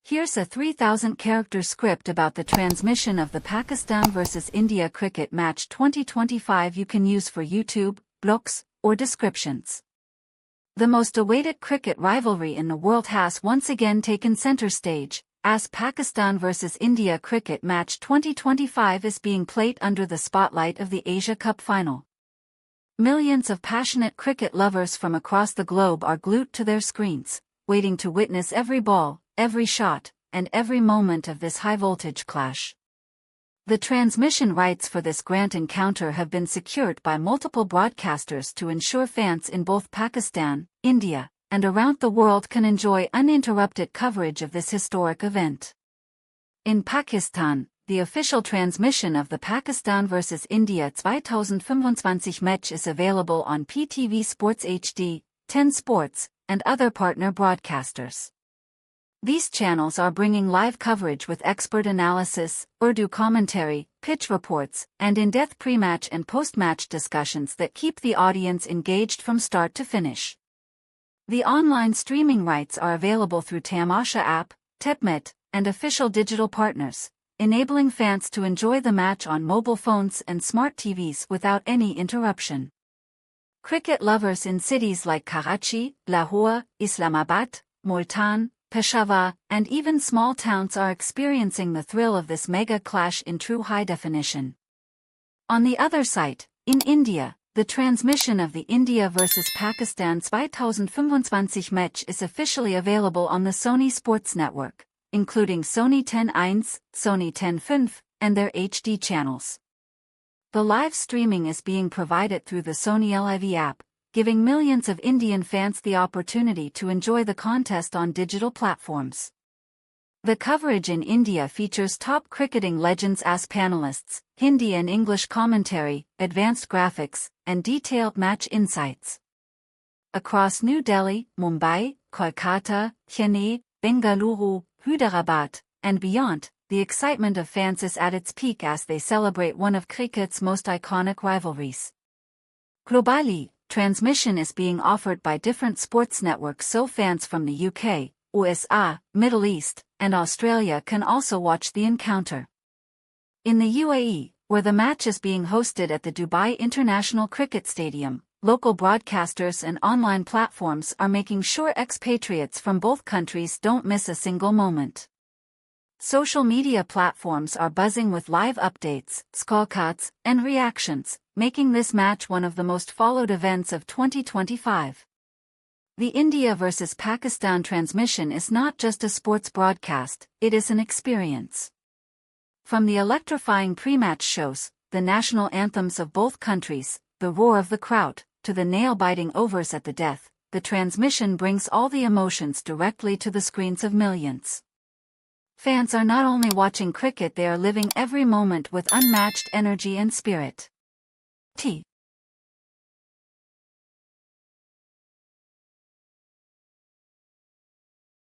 Here's a 3,000-character script about the transmission of the Pakistan vs India cricket match 2025 you can use for YouTube, blogs, or descriptions. The most awaited cricket rivalry in the world has once again taken center stage, as Pakistan vs India cricket match 2025 is being played under the spotlight of the Asia Cup final. Millions of passionate cricket lovers from across the globe are glued to their screens, waiting to witness every ball, every shot, and every moment of this high-voltage clash. The transmission rights for this grand encounter have been secured by multiple broadcasters to ensure fans in both Pakistan, India, and around the world can enjoy uninterrupted coverage of this historic event. In Pakistan, the official transmission of the Pakistan vs India 2025 match is available on PTV Sports HD, 10 Sports, and other partner broadcasters. These channels are bringing live coverage with expert analysis, Urdu commentary, pitch reports, and in-depth pre-match and post-match discussions that keep the audience engaged from start to finish. The online streaming rights are available through Tamasha app, Tepmet, and official digital partners, enabling fans to enjoy the match on mobile phones and smart TVs without any interruption. Cricket lovers in cities like Karachi, Lahore, Islamabad, Multan, Peshawar, and even small towns are experiencing the thrill of this mega clash in true high definition. On the other side, in India, the transmission of the India vs Pakistan 2025 match is officially available on the Sony Sports Network, including Sony 10.1, Sony 10.5, and their HD channels. The live streaming is being provided through the Sony Live app, giving millions of Indian fans the opportunity to enjoy the contest on digital platforms. The coverage in India features top cricketing legends as panelists, Hindi and English commentary, advanced graphics, and detailed match insights. Across New Delhi, Mumbai, Kolkata, Chennai, Bengaluru, Hyderabad, and beyond, the excitement of fans is at its peak as they celebrate one of cricket's most iconic rivalries. Globally, transmission is being offered by different sports networks so fans from the UK, USA, Middle East, and Australia can also watch the encounter. In the UAE, where the match is being hosted at the Dubai International Cricket Stadium, local broadcasters and online platforms are making sure expatriates from both countries don't miss a single moment. Social media platforms are buzzing with live updates, scorecards, and reactions, making this match one of the most followed events of 2025. The India vs Pakistan transmission is not just a sports broadcast, it is an experience. From the electrifying pre-match shows, the national anthems of both countries, the roar of the crowd, to the nail-biting overs at the death, the transmission brings all the emotions directly to the screens of millions. Fans are not only watching cricket, they are living every moment with unmatched energy and spirit.